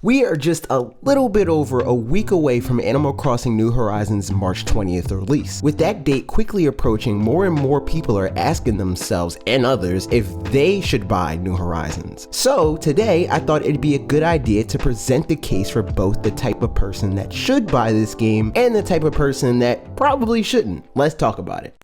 We are just a little bit over a week away from Animal Crossing New Horizons' March 20th release. With that date quickly approaching, more and more people are asking themselves and others if they should buy New Horizons. So today I thought it'd be a good idea to present the case for both the type of person that should buy this game and the type of person that probably shouldn't. Let's talk about it.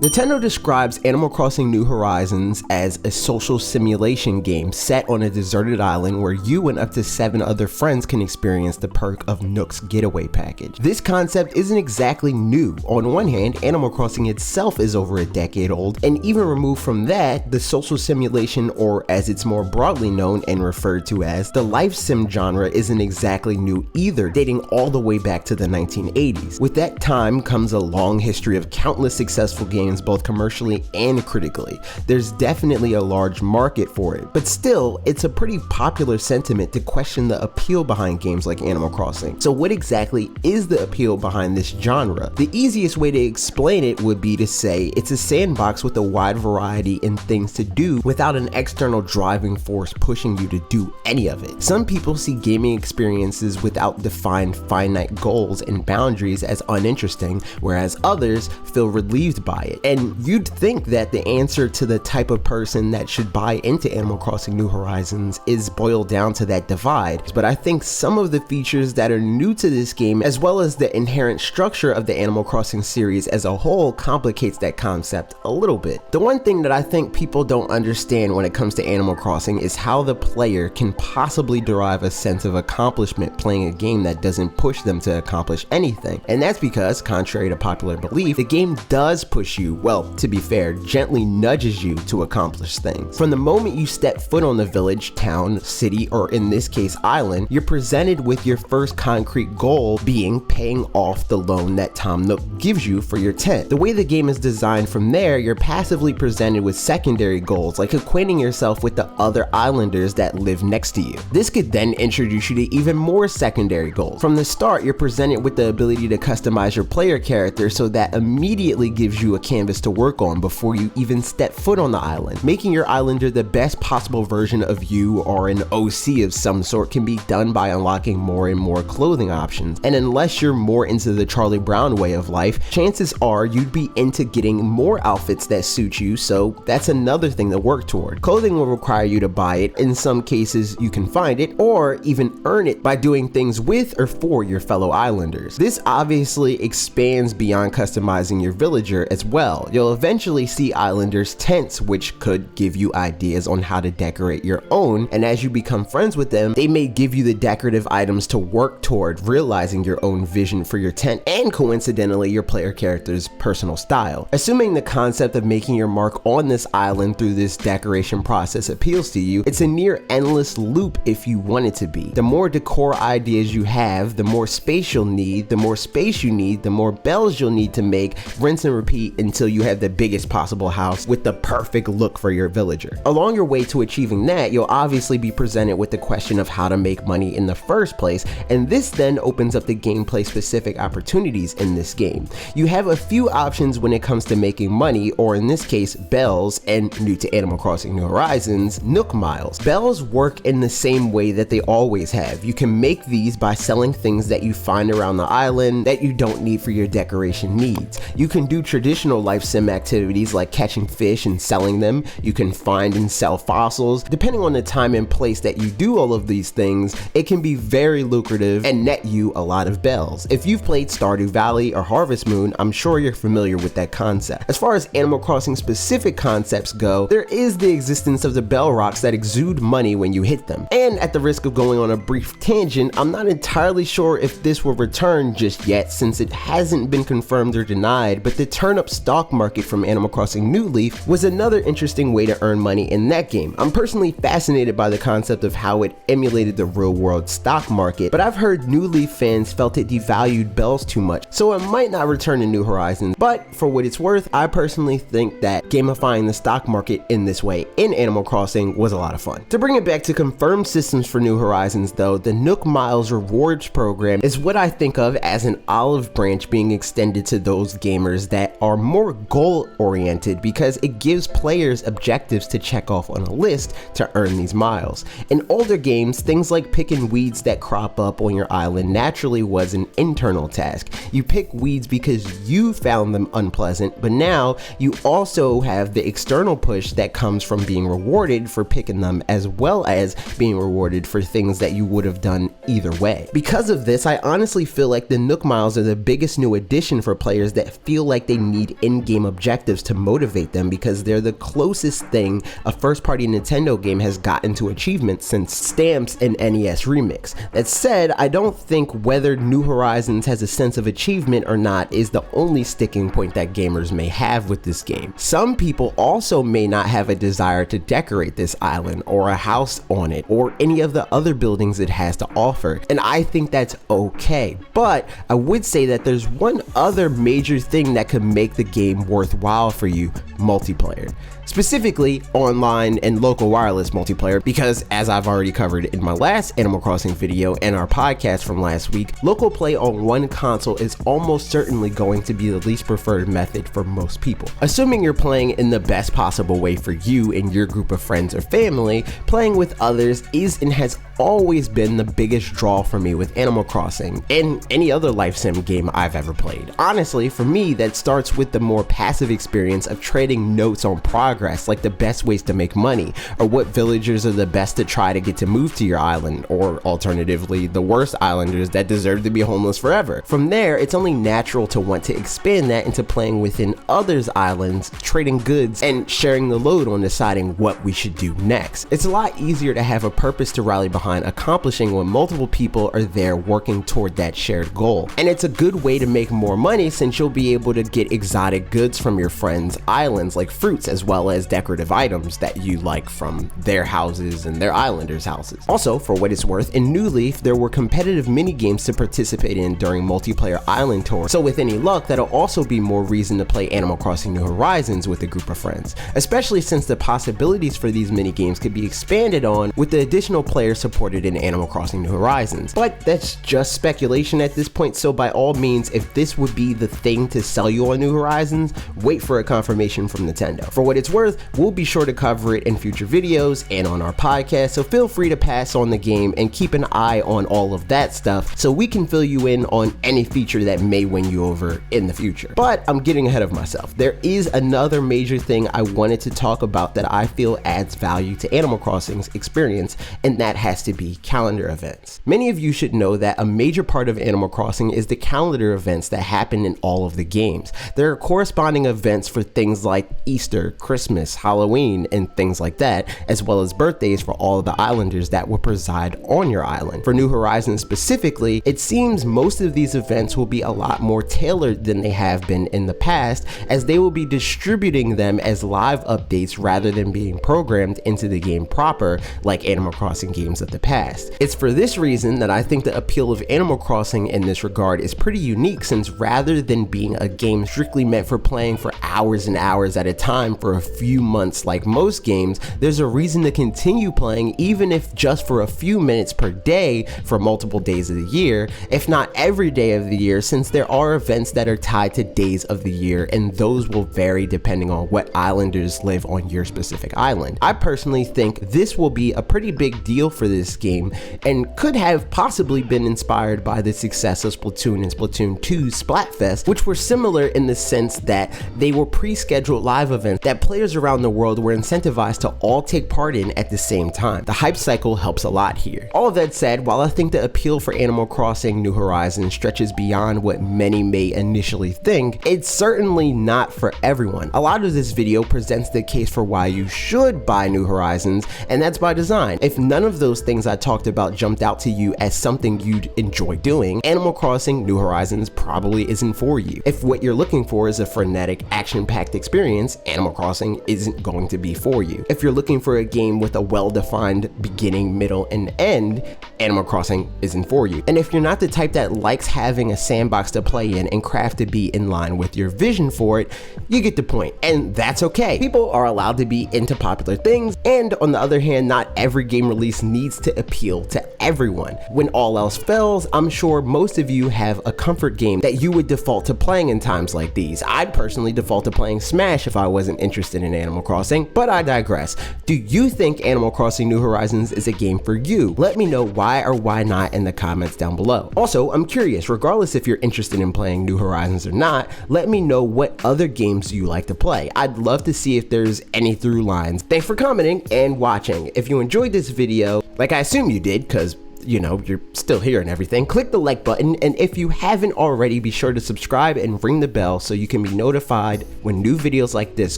Nintendo describes Animal Crossing New Horizons as a social simulation game set on a deserted island where you and up to 7 other friends can experience the perk of Nook's Getaway Package. This concept isn't exactly new. On one hand, Animal Crossing itself is over a decade old, and even removed from that, the social simulation, or as it's more broadly known and referred to as, the life sim genre isn't exactly new either, dating all the way back to the 1980s. With that time comes a long history of countless successful games both commercially and critically. There's definitely a large market for it, but still, it's a pretty popular sentiment to question the appeal behind games like Animal Crossing. So what exactly is the appeal behind this genre? The easiest way to explain it would be to say it's a sandbox with a wide variety in things to do without an external driving force pushing you to do any of it. Some people see gaming experiences without defined finite goals and boundaries as uninteresting, whereas others feel relieved by it. And you'd think that the answer to the type of person that should buy into Animal Crossing New Horizons is boiled down to that divide, but I think some of the features that are new to this game, as well as the inherent structure of the Animal Crossing series as a whole, complicates that concept a little bit. The one thing that I think people don't understand when it comes to Animal Crossing is how the player can possibly derive a sense of accomplishment playing a game that doesn't push them to accomplish anything. And that's because, contrary to popular belief, the game does push you, well, to be fair, gently nudges you to accomplish things. From the moment you step foot on the village, town, city, or in this case island, you're presented with your first concrete goal being paying off the loan that Tom Nook gives you for your tent. The way the game is designed from there, you're passively presented with secondary goals like acquainting yourself with the other islanders that live next to you. This could then introduce you to even more secondary goals. From the start, you're presented with the ability to customize your player character, so that immediately gives you a canvas to work on before you even step foot on the island. Making your islander the best possible version of you or an OC of some sort can be done by unlocking more and more clothing options, and unless you're more into the Charlie Brown way of life, chances are you'd be into getting more outfits that suit you, so that's another thing to work toward. Clothing will require you to buy it. In some cases you can find it or even earn it by doing things with or for your fellow islanders. This obviously expands beyond customizing your villager as well. You'll eventually see islanders' tents, which could give you ideas on how to decorate your own, and as you become friends with them, they may give you the decorative items to work toward realizing your own vision for your tent and coincidentally your player character's personal style. Assuming the concept of making your mark on this island through this decoration process appeals to you, it's a near endless loop if you want it to be. The more decor ideas you have, the more space you'll need, the more space you need, the more bells you'll need to make, rinse and repeat until you have the biggest possible house with the perfect look for your villager. Along your way to achieving that, you'll obviously be presented with the question of how to make money in the first place, and this then opens up the gameplay specific opportunities in this game. You have a few options when it comes to making money, or in this case, bells, and new to Animal Crossing New Horizons, Nook Miles. Bells work in the same way that they always have. You can make these by selling things that you find around the island that you don't need for your decoration needs. You can do traditional life sim activities like catching fish and selling them. You can find and sell fossils. Depending on the time and place that you do all of these things, it can be very lucrative and net you a lot of bells. If you've played Stardew Valley or Harvest Moon, I'm sure you're familiar with that concept. As far as Animal Crossing specific concepts go, there is the existence of the bell rocks that exude money when you hit them. And at the risk of going on a brief tangent, I'm not entirely sure if this will return just yet since it hasn't been confirmed or denied, but the turnip stock market from Animal Crossing New Leaf was another interesting way to earn money in that game. I'm personally fascinated by the concept of how it emulated the real world stock market, but I've heard New Leaf fans felt it devalued bells too much, so it might not return to New Horizons. But for what it's worth, I personally think that gamifying the stock market in this way in Animal Crossing was a lot of fun. To bring it back to confirmed systems for New Horizons though, the Nook Miles rewards program is what I think of as an olive branch being extended to those gamers that are more goal-oriented because it gives players objectives to check off on a list to earn these miles. In older games, things like picking weeds that crop up on your island naturally was an internal task. You pick weeds because you found them unpleasant, but now you also have the external push that comes from being rewarded for picking them, as well as being rewarded for things that you would have done either way. Because of this, I honestly feel like the Nook Miles are the biggest new addition for players that feel like they need in-game objectives to motivate them, because they're the closest thing a first-party Nintendo game has gotten to achievement since Stamps and NES Remix. That said, I don't think whether New Horizons has a sense of achievement or not is the only sticking point that gamers may have with this game. Some people also may not have a desire to decorate this island or a house on it or any of the other buildings it has to offer, and I think that's okay. But I would say that there's one other major thing that could make the game worthwhile for you: multiplayer. Specifically online and local wireless multiplayer, because as I've already covered in my last Animal Crossing video and our podcast from last week, local play on one console is almost certainly going to be the least preferred method for most people. Assuming you're playing in the best possible way for you and your group of friends or family, playing with others is and has always been the biggest draw for me with Animal Crossing and any other life sim game I've ever played. Honestly, for me, that starts with the more passive experience of trading notes on progress, like the best ways to make money, or what villagers are the best to try to get to move to your island, or alternatively, the worst islanders that deserve to be homeless forever. From there, it's only natural to want to expand that into playing within others' islands, trading goods, and sharing the load on deciding what we should do next. It's a lot easier to have a purpose to rally behind accomplishing when multiple people are there working toward that shared goal. And it's a good way to make more money, since you'll be able to get exotic goods from your friends' islands, like fruits, as well as decorative items that you like from their houses and their islanders' houses. Also, for what it's worth, in New Leaf, there were competitive mini games to participate in during multiplayer island tours, so with any luck, that'll also be more reason to play Animal Crossing New Horizons with a group of friends, especially since the possibilities for these mini games could be expanded on with the additional players supported in Animal Crossing New Horizons. But that's just speculation at this point, so by all means, if this would be the thing to sell you on New Horizons, wait for a confirmation from Nintendo. For what it's worth, we'll be sure to cover it in future videos and on our podcast, so feel free to pass on the game and keep an eye on all of that stuff so we can fill you in on any feature that may win you over in the future. But I'm getting ahead of myself. There is another major thing I wanted to talk about that I feel adds value to Animal Crossing's experience, and that has to be calendar events. Many of you should know that a major part of Animal Crossing is the calendar events that happen in all of the games. There are corresponding events for things like Easter, Christmas, Halloween, and things like that, as well as birthdays for all of the islanders that will preside on your island. For New Horizons specifically, it seems most of these events will be a lot more tailored than they have been in the past, as they will be distributing them as live updates rather than being programmed into the game proper like Animal Crossing games of the past. It's for this reason that I think the appeal of Animal Crossing in this regard is pretty unique, since rather than being a game strictly meant for playing for hours and hours at a time for a few months like most games, there's a reason to continue playing, even if just for a few minutes per day for multiple days of the year, if not every day of the year, since there are events that are tied to days of the year, and those will vary depending on what islanders live on your specific island. I personally think this will be a pretty big deal for this game, and could have possibly been inspired by the success of Splatoon and Splatoon 2's Splatfest, which were similar in the sense that they were pre-scheduled live events that players around the world were incentivized to all take part in at the same time. The hype cycle helps a lot here. All of that said, while I think the appeal for Animal Crossing New Horizons stretches beyond what many may initially think, it's certainly not for everyone. A lot of this video presents the case for why you should buy New Horizons, and that's by design. If none of those things I talked about jumped out to you as something you'd enjoy doing, Animal Crossing New Horizons probably isn't for you. If what you're looking for is a frenetic, action-packed experience, Animal Crossing isn't going to be for you. If you're looking for a game with a well-defined beginning, middle, and end, Animal Crossing isn't for you. And if you're not the type that likes having a sandbox to play in and craft to be in line with your vision for it, you get the point, and that's okay. People are allowed to be into popular things, and on the other hand, not every game release needs to appeal to everyone. When all else fails, I'm sure most most of you have a comfort game that you would default to playing in times like these. I'd personally default to playing Smash if I wasn't interested in Animal Crossing, but I digress. Do you think Animal Crossing New Horizons is a game for you? Let me know why or why not in the comments down below. Also, I'm curious, regardless if you're interested in playing New Horizons or not, let me know what other games you like to play. I'd love to see if there's any through lines. Thanks for commenting and watching. If you enjoyed this video, like I assume you did, because you know, you're still here and everything, click the like button, and if you haven't already, be sure to subscribe and ring the bell so you can be notified when new videos like this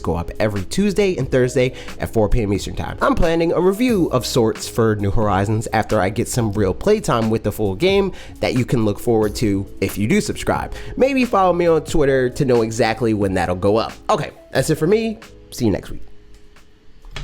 go up every Tuesday and Thursday at 4 p.m. Eastern Time. I'm planning a review of sorts for New Horizons after I get some real playtime with the full game that you can look forward to if you do subscribe. Maybe follow me on Twitter to know exactly when that'll go up. Okay, that's it for me. See you next week.